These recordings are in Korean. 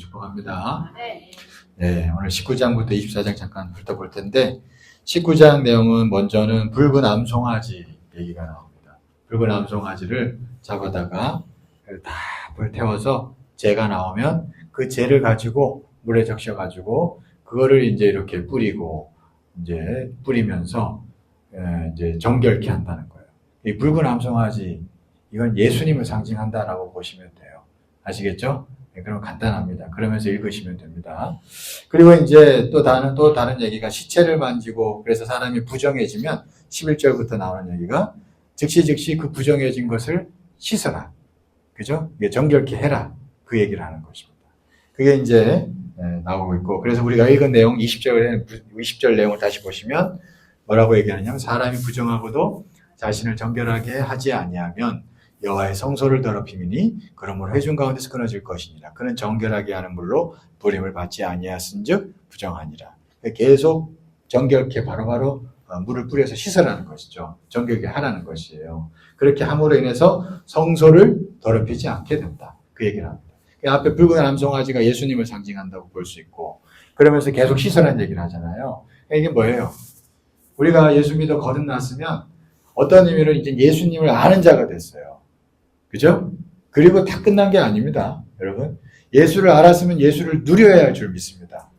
축복합니다. 네, 오늘 19장부터 24장 잠깐 훑어볼 텐데 19장 내용은 먼저는 붉은 암송아지 얘기가 나옵니다. 붉은 암송아지를 잡아다가 다 불태워서 재가 나오면 그 재를 가지고 물에 적셔가지고 그거를 이제 이렇게 뿌리고 이제 뿌리면서 이제 정결케 한다는 거예요. 이 붉은 암송아지 이건 예수님을 상징한다라고 보시면 돼요. 아시겠죠? 네, 그럼 간단합니다. 그러면서 읽으시면 됩니다. 그리고 이제 또 다른 얘기가 시체를 만지고 그래서 사람이 부정해지면 11절부터 나오는 얘기가 즉시 그 부정해진 것을 씻어라. 그죠? 이게 정결케 해라. 그 얘기를 하는 것입니다. 그게 이제 나오고 있고 그래서 우리가 읽은 내용 20절 내용을 다시 보시면 뭐라고 얘기하느냐면 사람이 부정하고도 자신을 정결하게 하지 아니하면 여호와의 성소를 더럽힘이니 그러므로 회중 가운데서 끊어질 것이니라. 그는 정결하게 하는 물로 부림을 받지 아니하였은즉 부정하니라. 계속 정결케 바로바로 물을 뿌려서 씻으라는 것이죠. 정결케 하라는 것이에요. 그렇게 함으로 인해서 성소를 더럽히지 않게 된다. 그 얘기를 합니다. 앞에 붉은 암송아지가 예수님을 상징한다고 볼 수 있고 그러면서 계속 씻으라는 얘기를 하잖아요. 이게 뭐예요? 우리가 예수 믿어 거듭났으면 어떤 의미로 이제 예수님을 아는 자가 됐어요. 그죠? 그리고 다 끝난 게 아닙니다. 여러분. 예수를 알았으면 예수를 누려야 할 줄 믿습니다.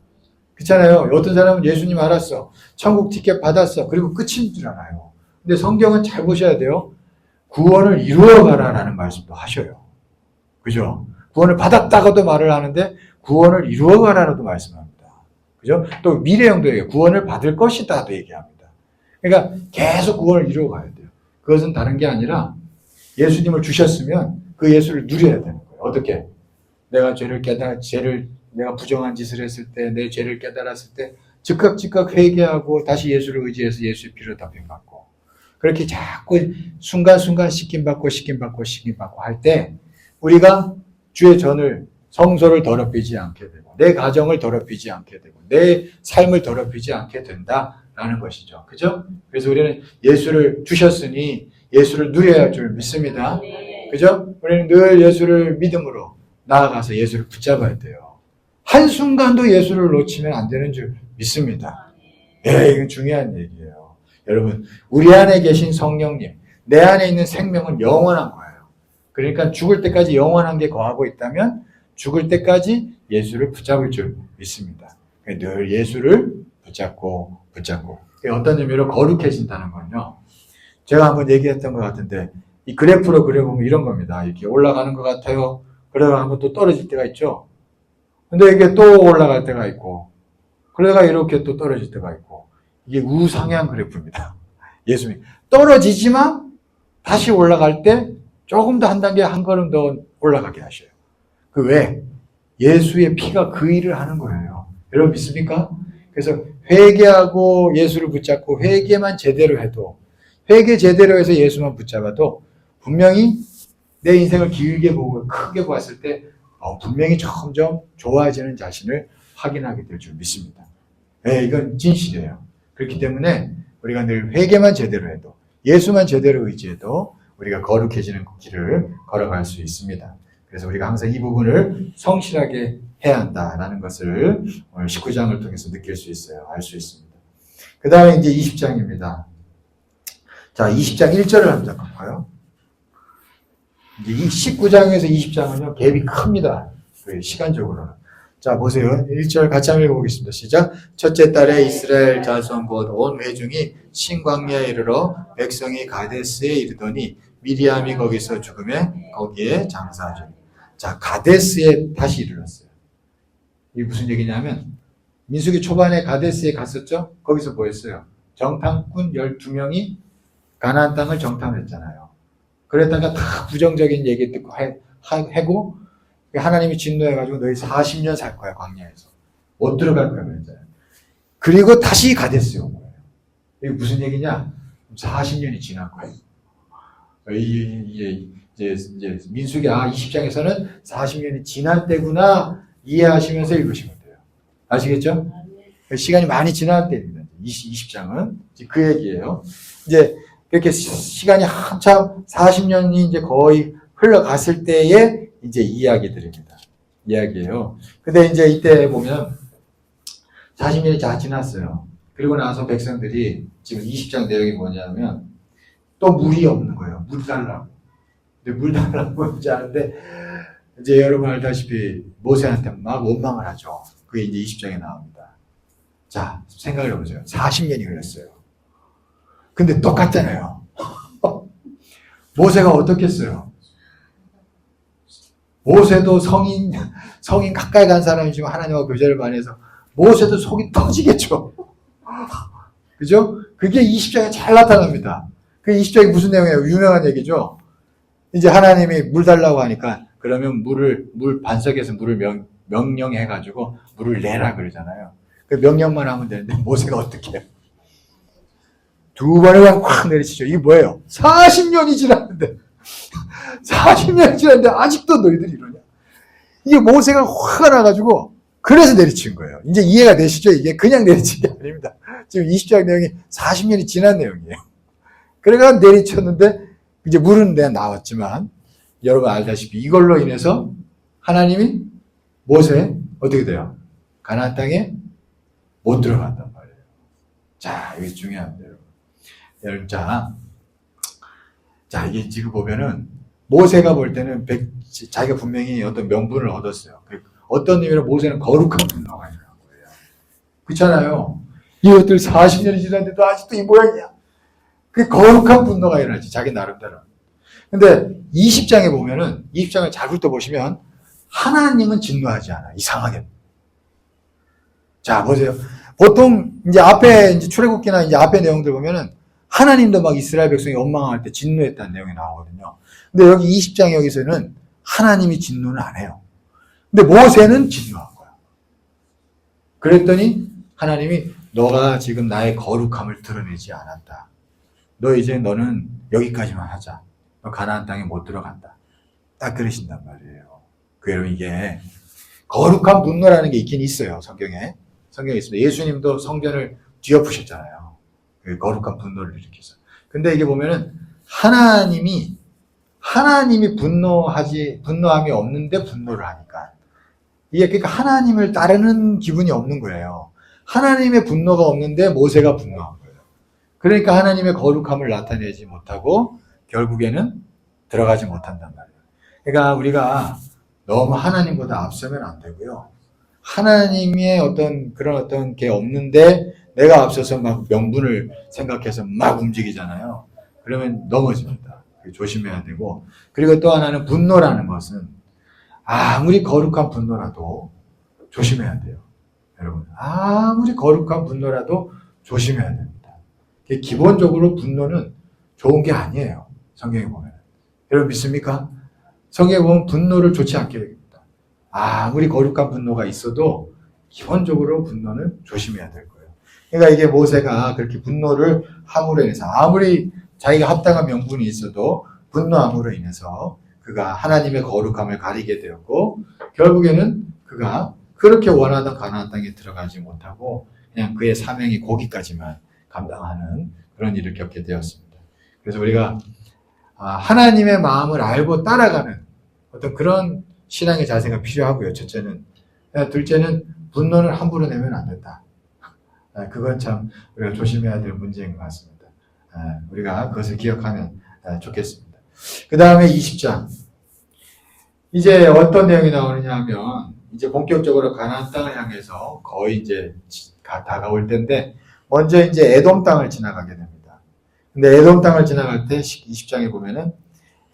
그렇잖아요. 어떤 사람은 예수님 알았어. 천국 티켓 받았어. 그리고 끝인 줄 알아요. 근데 성경은 잘 보셔야 돼요. 구원을 이루어가라라는 말씀도 하셔요. 그죠? 구원을 받았다고도 말을 하는데 구원을 이루어가라라도 말씀합니다. 그죠? 또 미래형도 얘기해요. 구원을 받을 것이다도 얘기합니다. 그러니까 계속 구원을 이루어가야 돼요. 그것은 다른 게 아니라 예수님을 주셨으면 그 예수를 누려야 되는 거예요. 어떻게? 내가 내가 부정한 짓을 했을 때, 내 죄를 깨달았을 때 즉각 회개하고 다시 예수를 의지해서 예수의 피로 답변받고 그렇게 자꾸 순간순간 씻김받고 할 때 우리가 주의 전을 성소를 더럽히지 않게 되고 내 가정을 더럽히지 않게 되고 내 삶을 더럽히지 않게 된다라는 것이죠. 그죠? 그래서 우리는 예수를 주셨으니 예수를 누려야 할 줄 믿습니다. 그죠? 우리는 늘 예수를 믿음으로 나아가서 예수를 붙잡아야 돼요. 한순간도 예수를 놓치면 안 되는 줄 믿습니다. 이건 중요한 얘기예요. 여러분, 우리 안에 계신 성령님, 내 안에 있는 생명은 영원한 거예요. 그러니까 죽을 때까지 영원한 게 거하고 있다면 죽을 때까지 예수를 붙잡을 줄 믿습니다. 늘 예수를 붙잡고 어떤 의미로 거룩해진다는 건요. 제가 한번 얘기했던 것 같은데 이 그래프로 그려보면 이런 겁니다. 이렇게 올라가는 것 같아요. 그러다가 한번 또 떨어질 때가 있죠. 근데 이게 또 올라갈 때가 있고 그러다가 이렇게 또 떨어질 때가 있고 이게 우상향 그래프입니다. 예수님 떨어지지만 다시 올라갈 때 조금 더 한 단계 한 걸음 더 올라가게 하셔요. 그 왜? 예수의 피가 그 일을 하는 거예요. 여러분 믿습니까? 그래서 회개하고 예수를 붙잡고 회개만 제대로 해도 회개 제대로 해서 예수만 붙잡아도 분명히 내 인생을 길게 보고 크게 보았을 때 분명히 점점 좋아지는 자신을 확인하게 될 줄 믿습니다. 이건 진실이에요. 그렇기 때문에 우리가 늘 회개만 제대로 해도 예수만 제대로 의지해도 우리가 거룩해지는 길을 걸어갈 수 있습니다. 그래서 우리가 항상 이 부분을 성실하게 해야 한다라는 것을 오늘 19장을 통해서 느낄 수 있어요. 알 수 있습니다. 그 다음에 이제 20장입니다. 자, 20장 1절을 한번 잠깐 봐요. 이제 19장에서 20장은요, 갭이 큽니다. 시간적으로는. 자, 보세요. 1절 같이 한번 읽어보겠습니다. 시작. 첫째 달에 이스라엘 자손 곧 온 회중이 신광야에 이르러 백성이 가데스에 이르더니 미리암이 거기서 죽음에 거기에 장사하죠. 자, 가데스에 다시 이르렀어요. 이게 무슨 얘기냐면 민수기 초반에 가데스에 갔었죠? 거기서 뭐 했어요? 정탐꾼 12명이 가나안 땅을 정탐했잖아요. 그랬다가 다 부정적인 얘기 듣고 해고 하나님이 진노해가지고 너희 40년 살 거야 광야에서 못 들어갈 거야 그랬잖아요. 그리고 다시 가데스에 온 거예요. 이게 무슨 얘기냐? 40년이 지난 거예요. 이제 민수기 20장에서는 40년이 지난 때구나 이해하시면서 읽으시면 돼요. 아시겠죠? 시간이 많이 지난 때입니다. 20장은 그 얘기예요. 이제 이렇게 시간이 한참 40년이 이제 거의 흘러갔을 때의 이제 이야기들입니다. 이야기예요. 근데 이제 이때 보면 40년이 다 지났어요. 그리고 나서 백성들이 지금 20장 내용이 뭐냐면 또 물이 없는 거예요. 물 달라고. 근데 물 달라고 이제 하는데 이제 여러분 알다시피 모세한테 막 원망을 하죠. 그게 이제 20장에 나옵니다. 자, 생각을 해보세요. 40년이 흘렀어요. 근데 똑같잖아요. 모세가 어떻겠어요? 모세도 성인 가까이 간 사람이지만 하나님과 교제를 많이 해서 모세도 속이 터지겠죠. 그죠? 그게 20장에 잘 나타납니다. 그 20장이 무슨 내용이에요? 유명한 얘기죠. 이제 하나님이 물 달라고 하니까 그러면 물 반석에서 물을 명령해가지고 물을 내라 그러잖아요. 그 명령만 하면 되는데 모세가 어떻게 해요? 두 번에 그냥 확 내리치죠. 이게 뭐예요? 40년이 지났는데 40년이 지났는데 아직도 너희들이 이러냐? 이게 모세가 화가 나가지고 그래서 내리친 거예요. 이제 이해가 되시죠? 이게 그냥 내리친 게 아닙니다. 지금 20장 내용이 40년이 지난 내용이에요. 그래가 내리쳤는데 이제 물은 내가 나왔지만 여러분 알다시피 이걸로 인해서 하나님이 모세 어떻게 돼요? 가나안 땅에 못 들어간단 말이에요. 자, 이게 중요합니다. 여러분. 자, 이게 지금 보면은 모세가 볼 때는 자기가 분명히 어떤 명분을 얻었어요. 어떤 의미로 모세는 거룩한 분노가 일어난 거예요. 그렇잖아요. 이것들 40년이 지났는데도 아직도 이 모양이야. 그 거룩한 분노가 일어나지, 자기 나름대로. 근데 20장에 보면은, 20장을 잘 훑어보시면, 하나님은 진노하지 않아. 이상하게. 자, 보세요. 보통, 이제 앞에, 이제 출애굽기나 이제 앞에 내용들 보면은, 하나님도 막 이스라엘 백성이 원망할 때 진노했다는 내용이 나오거든요. 근데 여기 20장 여기서는 하나님이 진노는 안 해요. 근데 모세는 진노한 거야. 그랬더니 하나님이 너가 지금 나의 거룩함을 드러내지 않았다. 너는 여기까지만 하자. 너 가나안 땅에 못 들어간다. 딱 그러신단 말이에요. 여러분 이게 거룩한 분노라는 게 있긴 있어요. 성경에 있습니다. 예수님도 성전을 뒤엎으셨잖아요. 거룩한 분노를 일으켜서. 근데 이게 보면은 하나님이 분노함이 없는데 분노를 하니까. 이게 그러니까 하나님을 따르는 기분이 없는 거예요. 하나님의 분노가 없는데 모세가 분노한 거예요. 그러니까 하나님의 거룩함을 나타내지 못하고 결국에는 들어가지 못한단 말이에요. 그러니까 우리가 너무 하나님보다 앞서면 안 되고요. 하나님의 어떤 게 없는데 내가 앞서서 막 명분을 생각해서 막 움직이잖아요. 그러면 넘어집니다. 조심해야 되고. 그리고 또 하나는 분노라는 것은 아무리 거룩한 분노라도 조심해야 돼요. 여러분, 아무리 거룩한 분노라도 조심해야 됩니다. 기본적으로 분노는 좋은 게 아니에요. 성경에 보면. 여러분 믿습니까? 성경에 보면 분노를 좋지 않게 됩니다. 아무리 거룩한 분노가 있어도 기본적으로 분노는 조심해야 될 거예요. 그러니까 이게 모세가 그렇게 분노를 함으로 인해서 아무리 자기가 합당한 명분이 있어도 분노함으로 인해서 그가 하나님의 거룩함을 가리게 되었고 결국에는 그가 그렇게 원하던 가나안 땅에 들어가지 못하고 그냥 그의 사명이 거기까지만 감당하는 그런 일을 겪게 되었습니다. 그래서 우리가 하나님의 마음을 알고 따라가는 어떤 그런 신앙의 자세가 필요하고요. 첫째는. 둘째는 분노를 함부로 내면 안 된다. 그건 참 우리가 조심해야 될 문제인 것 같습니다. 우리가 그것을 기억하면 좋겠습니다. 그 다음에 20장. 이제 어떤 내용이 나오느냐 하면 이제 본격적으로 가나안 땅을 향해서 거의 이제 다가올 때인데 먼저 이제 에돔 땅을 지나가게 됩니다. 근데 에돔 땅을 지나갈 때 20장에 보면은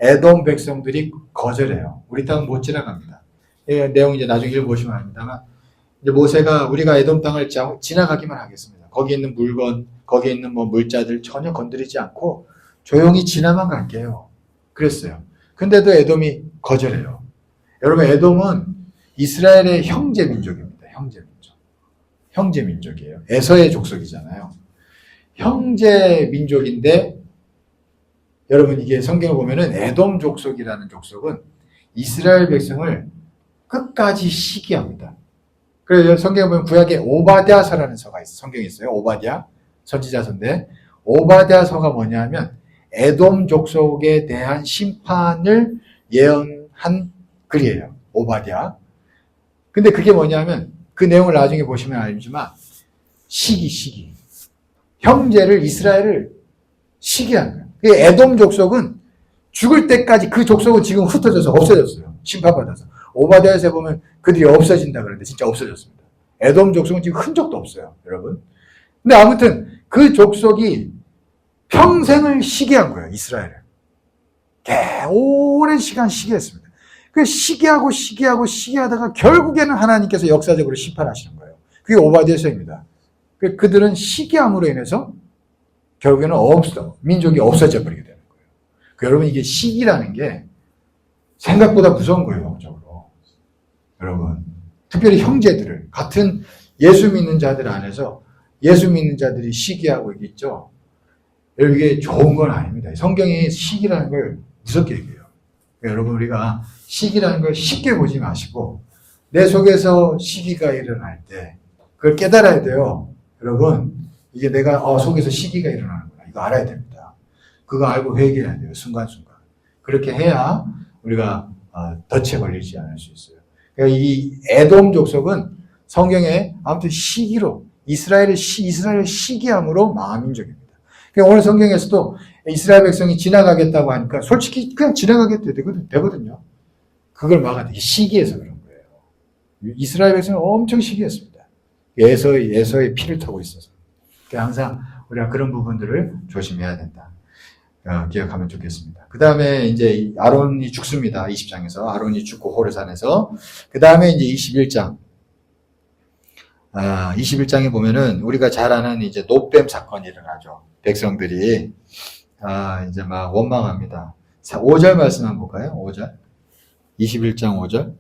에돔 백성들이 거절해요. 우리 땅은 못 지나갑니다. 이 내용 이제 나중에 읽어보시면 압니다만 이제 모세가 우리가 에돔 땅을 지나가기만 하겠습니다. 거기 있는 물건, 거기 있는 뭐 물자들 전혀 건드리지 않고 조용히 지나만 갈게요. 그랬어요. 근데도 에돔이 거절해요. 여러분 에돔은 이스라엘의 형제 민족입니다. 형제 민족이에요. 에서의 족속이잖아요. 형제 민족인데 여러분 이게 성경을 보면은 에돔 족속이라는 족속은 이스라엘 백성을 끝까지 시기합니다. 그래서 성경에 보면 구약에 오바댜서라는 서가 있어요. 성경에 있어요. 오바댜 선지자서인데 오바댜서가 뭐냐면 에돔 족속에 대한 심판을 예언한 글이에요. 오바댜. 근데 그게 뭐냐면 그 내용을 나중에 보시면 알지만 시기. 형제를 이스라엘을 시기한 거예요. 그 에돔 족속은 죽을 때까지 그 족속은 지금 흩어져서 없어졌어요. 심판받아서. 오바댜서에 보면 그들이 없어진다 그러는데 진짜 없어졌습니다. 에돔 족속은 지금 흔적도 없어요. 여러분. 근데 아무튼 그 족속이 평생을 시기한 거예요. 이스라엘을. 오랜 시간 시기했습니다. 그 시기하다가 결국에는 하나님께서 역사적으로 심판하시는 거예요. 그게 오바댜서입니다. 그들은 시기함으로 인해서 결국에는 민족이 없어져 버리게 되는 거예요. 여러분, 이게 시기라는 게 생각보다 무서운 거예요, 영적으로. 여러분, 특별히 형제들을, 같은 예수 믿는 자들 안에서 예수 믿는 자들이 시기하고 있죠. 여러분, 이게 좋은 건 아닙니다. 성경이 시기라는 걸 무섭게 얘기해요. 여러분, 우리가 시기라는 걸 쉽게 보지 마시고 내 속에서 시기가 일어날 때 그걸 깨달아야 돼요. 여러분, 이게 내가 속에서 시기가 일어나는구나. 이거 알아야 됩니다. 그거 알고 회개해야 돼요. 순간순간. 그렇게 해야 우리가 덫에 걸리지 않을 수 있어요. 그러니까 이 에돔 족속은 성경에 아무튼 시기로 이스라엘의 시기함으로 망한민족입니다. 그러니까 오늘 성경에서도 이스라엘 백성이 지나가겠다고 하니까 솔직히 그냥 지나가게 되거든요. 그걸 막아야 돼. 시기해서 그런 거예요. 이스라엘 백성은 엄청 시기했습니다. 예서의 피를 타고 있어서. 그러니까 항상 우리가 그런 부분들을 조심해야 된다. 기억하면 좋겠습니다. 그 다음에 이제 아론이 죽습니다. 20장에서. 아론이 죽고 호르산에서. 그 다음에 이제 21장. 21장에 보면은 우리가 잘 아는 이제 노뱀 사건이 일어나죠. 백성들이 이제 막 원망합니다. 5절 말씀 한번 볼까요? 5절. 21장 5절.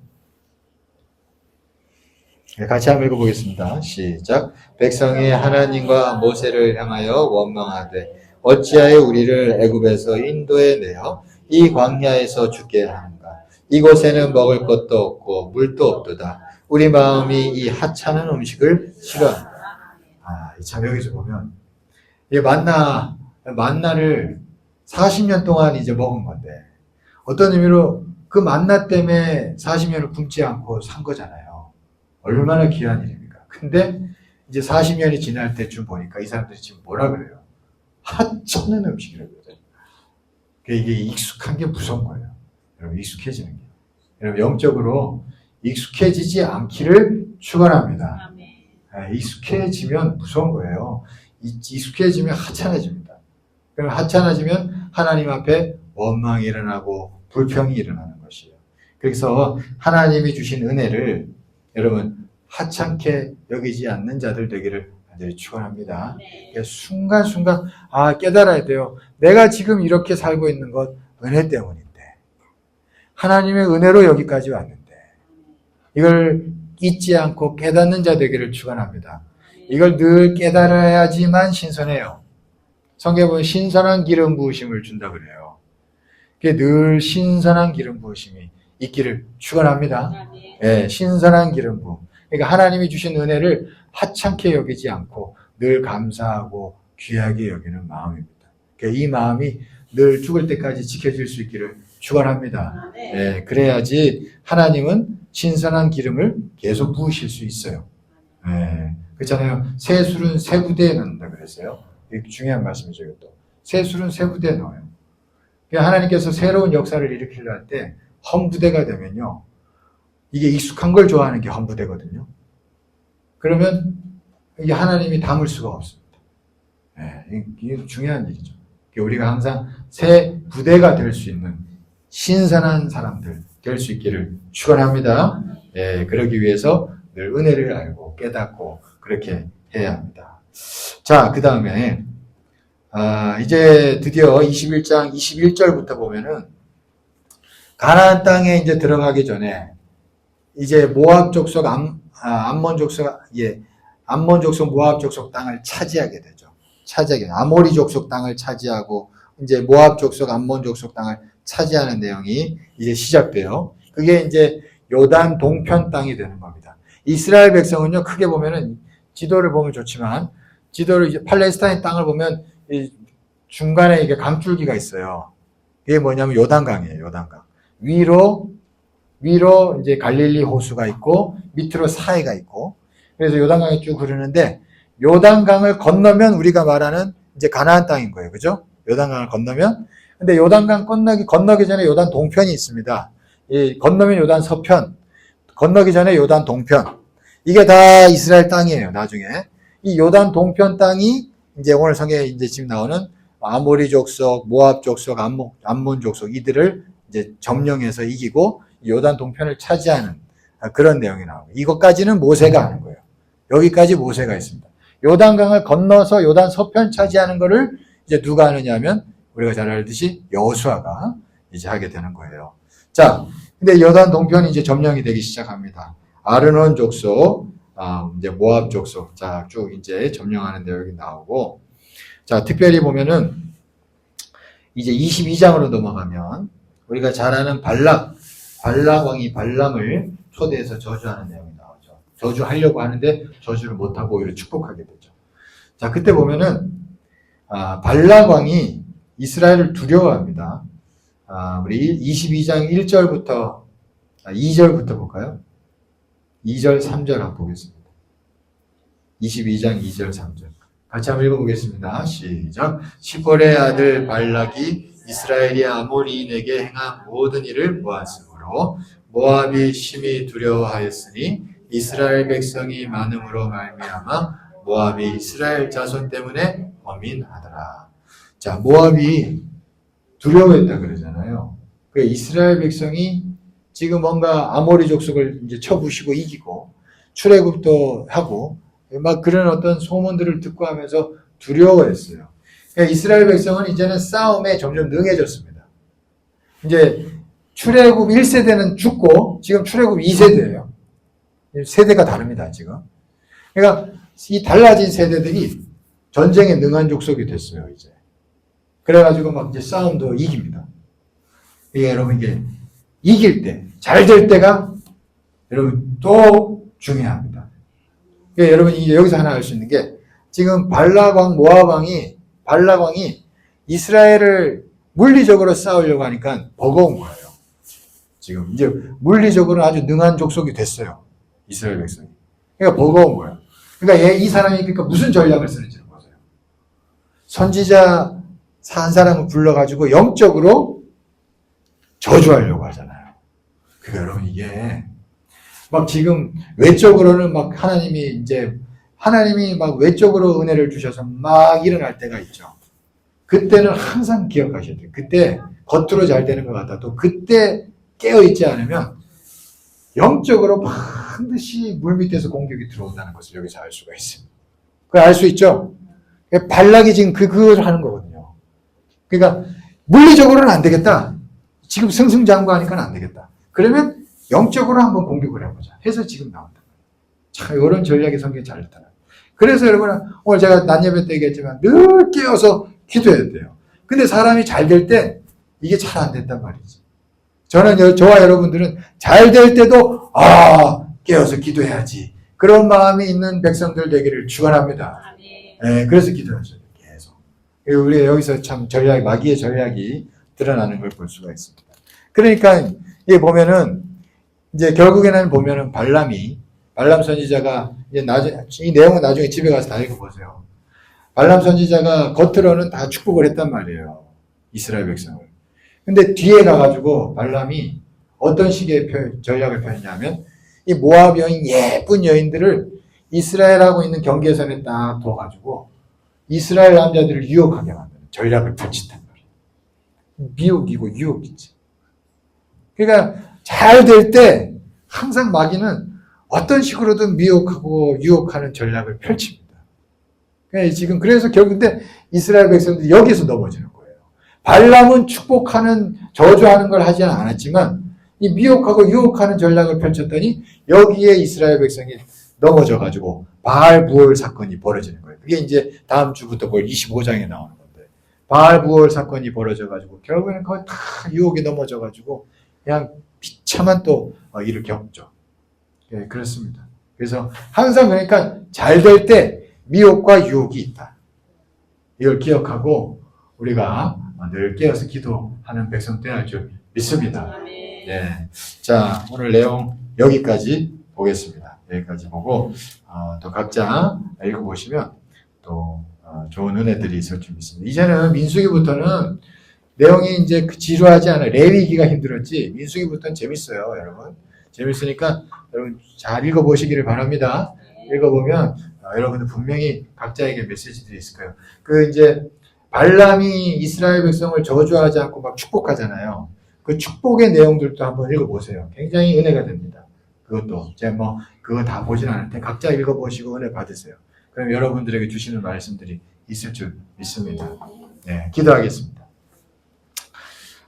같이 한번 읽어보겠습니다. 시작. 백성이 하나님과 모세를 향하여 원망하되 어찌하여 우리를 애굽에서 인도에 내어 이 광야에서 죽게 하는가. 이곳에는 먹을 것도 없고 물도 없도다. 우리 마음이 이 하찮은 음식을 싫어한다. 참 여기서 보면 이 만나를 40년 동안 이제 먹은 건데 어떤 의미로 그 만나 때문에 40년을 굶지 않고 산 거잖아요. 얼마나 귀한 일입니까? 근데 이제 40년이 지날 때쯤 보니까 이 사람들이 지금 뭐라 그래요? 하찮은 음식이라고 그러죠. 이게 익숙한 게 무서운 거예요. 여러분, 익숙해지는 게. 여러분, 영적으로 익숙해지지 않기를 축원합니다. 익숙해지면 무서운 거예요. 익숙해지면 하찮아집니다. 그럼 하찮아지면 하나님 앞에 원망이 일어나고 불평이 일어나는 것이에요. 그래서 하나님이 주신 은혜를 여러분 하찮게 여기지 않는 자들 되기를 간절히 축원합니다. 순간순간 깨달아야 돼요. 내가 지금 이렇게 살고 있는 것 은혜 때문인데 하나님의 은혜로 여기까지 왔는데 이걸 잊지 않고 깨닫는 자 되기를 축원합니다. 이걸 늘 깨달아야지만 신선해요. 성경에 보면 신선한 기름 부으심을 준다 그래요. 늘 신선한 기름 부으심이 있기를 축원합니다. 신선한 기름 부음. 그러니까 하나님이 주신 은혜를 하찮게 여기지 않고 늘 감사하고 귀하게 여기는 마음입니다. 그러니까 이 마음이 늘 죽을 때까지 지켜질 수 있기를 축원합니다. 그래야지 하나님은 신선한 기름을 계속 부으실 수 있어요. 그렇잖아요. 새 술은 새 부대에 넣는다 그랬어요. 이게 중요한 말씀이죠. 이것도. 새 술은 새 부대에 넣어요. 그러니까 하나님께서 새로운 역사를 일으키려 할 때 헌부대가 되면요. 이게 익숙한 걸 좋아하는 게 헌부대거든요. 그러면 이게 하나님이 담을 수가 없습니다. 이게 중요한 일이죠. 우리가 항상 새 부대가 될 수 있는 신선한 사람들 될 수 있기를 축원합니다. 그러기 위해서 늘 은혜를 알고 깨닫고 그렇게 해야 합니다. 자, 그 다음에 이제 드디어 21장 21절부터 보면은 가나안 땅에 이제 들어가기 전에 이제 모압 족속 암몬 족속 모압 족속 땅을 차지하게 되죠. 아모리 족속 땅을 차지하고 이제 모압 족속 암몬 족속 땅을 차지하는 내용이 이제 시작돼요. 그게 이제 요단 동편 땅이 되는 겁니다. 이스라엘 백성은요, 크게 보면은 지도를 보면 좋지만 지도를 이제 팔레스타인 땅을 보면 이 중간에 이게 강줄기가 있어요. 이게 뭐냐면 요단강이에요. 요단강. 위로 위로 이제 갈릴리 호수가 있고 밑으로 사해가 있고 그래서 요단강이 쭉 흐르는데 요단강을 건너면 우리가 말하는 이제 가나안 땅인 거예요. 그죠? 요단강을 건너면 근데 요단강 건너기 전에 요단 동편이 있습니다. 이 건너면 요단 서편, 건너기 전에 요단 동편. 이게 다 이스라엘 땅이에요. 나중에 이 요단 동편 땅이 이제 오늘 성경에 이제 지금 나오는 아모리 족속, 모압 족속, 암몬 족속 이들을 이제 점령해서 이기고 요단 동편을 차지하는 그런 내용이 나오고 이것까지는 모세가 하는 거예요. 여기까지 모세가 있습니다. 요단강을 건너서 요단 서편 차지하는 거를 이제 누가 하느냐면 우리가 잘 알듯이 여호수아가 이제 하게 되는 거예요. 자, 근데 요단 동편이 이제 점령이 되기 시작합니다. 아르논 족속, 이제 모압 족속, 자, 쭉 이제 점령하는 내용이 나오고, 자, 특별히 보면은 이제 22장으로 넘어가면 우리가 잘 아는 발락 왕이 발람을 초대해서 저주하는 내용이 나오죠. 저주하려고 하는데 저주를 못하고 오히려 축복하게 되죠. 자, 그때 보면은 발락 왕이 이스라엘을 두려워합니다. 우리 22장 1절부터 2절부터 볼까요? 2절 3절 한번 보겠습니다. 22장 2절 3절 같이 한번 읽어보겠습니다. 시작. 시볼의 아들 발락이 이스라엘이 아모리인에게 행한 모든 일을 보았으므로 모압이 심히 두려워하였으니 이스라엘 백성이 많음으로 말미암아 모압이 이스라엘 자손 때문에 범인하더라. 자, 모압이 두려워했다 그러잖아요. 그 이스라엘 백성이 지금 뭔가 아모리 족속을 이제 쳐부시고 이기고 출애굽도 하고 막 그런 어떤 소문들을 듣고 하면서 두려워했어요. 그러니까 이스라엘 백성은 이제는 싸움에 점점 능해졌습니다. 이제 출애굽 1세대는 죽고 지금 출애굽 2세대예요. 세대가 다릅니다, 지금. 그러니까 이 달라진 세대들이 전쟁에 능한 족속이 됐어요, 이제. 그래가지고 막 이제 싸움도 이깁니다. 이게 여러분 이게 이길 때, 잘 될 때가 여러분 또 중요합니다. 그러니까 여러분 이제 여기서 하나 알 수 있는 게 지금 발락왕, 모압왕이 이스라엘을 물리적으로 싸우려고 하니까 버거운 거예요. 지금 이제 물리적으로 아주 능한 족속이 됐어요. 이스라엘 백성이. 그러니까 버거운 거예요. 그러니까 이 사람이 그러니까 무슨 전략을 쓰는지를 보세요. 선지자 한 사람을 불러가지고 영적으로 저주하려고 하잖아요. 그러니까 여러분 이게 막 지금 외적으로는 막 하나님이 막 외적으로 은혜를 주셔서 막 일어날 때가 있죠. 그때는 항상 기억하셔야 돼요. 그때 겉으로 잘 되는 것 같아도 그때 깨어있지 않으면 영적으로 반드시 물밑에서 공격이 들어온다는 것을 여기서 알 수가 있습니다. 그걸 알 수 있죠? 발락이 지금 그걸 하는 거거든요. 그러니까 물리적으로는 안 되겠다. 지금 승승장구하니까 안 되겠다. 그러면 영적으로 한번 공격을 해보자. 해서 지금 나온다. 참 이런 전략이 성경에 잘 나타나요. 그래서 여러분 오늘 제가 낮 예배 때 얘기했지만 늘 깨어서 기도해야 돼요. 근데 사람이 잘 될 때 이게 잘 안 된단 말이지. 저와 여러분들은 잘 될 때도 깨어서 기도해야지. 그런 마음이 있는 백성들 되기를 축원합니다. 네, 그래서 기도하셔야 돼요. 계속. 우리 여기서 참 마귀의 전략이 드러나는 걸 볼 수가 있습니다. 그러니까 이게 보면은 이제 결국에는 보면은 발람 선지자가 이제 이 내용은 나중에 집에 가서 다 읽어보세요. 발람 선지자가 겉으로는 다 축복을 했단 말이에요. 이스라엘 백성을. 근데 뒤에 가가지고 발람이 어떤 식의 전략을 펴냐면 이 모압 여인, 예쁜 여인들을 이스라엘하고 있는 경계선에 딱 둬가지고 이스라엘 남자들을 유혹하게 만드는 전략을 펼친단 말이에요. 미혹이고 유혹이지. 그러니까 잘 될 때 항상 마귀는 어떤 식으로든 미혹하고 유혹하는 전략을 펼칩니다. 그러니까 지금 그래서 결국 근데 이스라엘 백성들이 여기서 넘어지는 거예요. 발람은 축복하는 저주하는 걸 하지 않았지만 이 미혹하고 유혹하는 전략을 펼쳤더니 여기에 이스라엘 백성이 넘어져가지고 바알 부월 사건이 벌어지는 거예요. 그게 이제 다음 주부터 볼 25장에 나오는 건데 바알 부월 사건이 벌어져가지고 결국에는 거의 다 유혹에 넘어져가지고 그냥 비참한 또 일을 겪죠. 예, 그렇습니다. 그래서 항상 그러니까 잘 될 때 미혹과 유혹이 있다. 이걸 기억하고 우리가 늘 깨어서 기도하는 백성 되어야 할 줄 믿습니다. 네. 자, 오늘 내용 여기까지 보겠습니다. 여기까지 보고, 또 각자 읽어보시면 또 좋은 은혜들이 있을 줄 믿습니다. 이제는 민수기부터는 내용이 이제 지루하지 않아요. 레위기가 힘들었지, 민수기부터는 재밌어요, 여러분. 재밌으니까 여러분 잘 읽어보시기를 바랍니다. 읽어보면 여러분들 분명히 각자에게 메시지들이 있을 거예요. 이제 발람이 이스라엘 백성을 저주하지 않고 막 축복하잖아요. 그 축복의 내용들도 한번 읽어보세요. 굉장히 은혜가 됩니다. 그것도 제가 그거 다 보진 않을 때 각자 읽어보시고 은혜 받으세요. 그럼 여러분들에게 주시는 말씀들이 있을 줄 믿습니다. 네, 기도하겠습니다.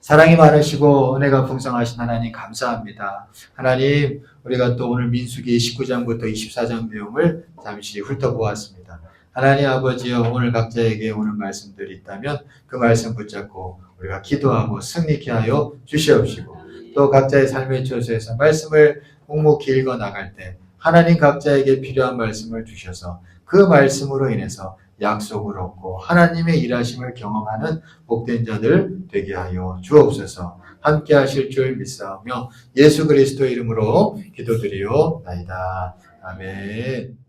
사랑이 많으시고 은혜가 풍성하신 하나님 감사합니다. 하나님, 우리가 또 오늘 민수기 19장부터 24장 내용을 잠시 훑어보았습니다. 하나님 아버지여, 오늘 각자에게 오는 말씀들이 있다면 그 말씀 붙잡고 우리가 기도하고 승리케 하여 주시옵시고, 또 각자의 삶의 처소에서 말씀을 묵묵히 읽어 나갈 때 하나님 각자에게 필요한 말씀을 주셔서 그 말씀으로 인해서 약속을 얻고 하나님의 일하심을 경험하는 복된 자들 되게 하여 주옵소서. 함께 하실 줄 믿사오며 예수 그리스도 이름으로 기도드리옵나이다. 아멘.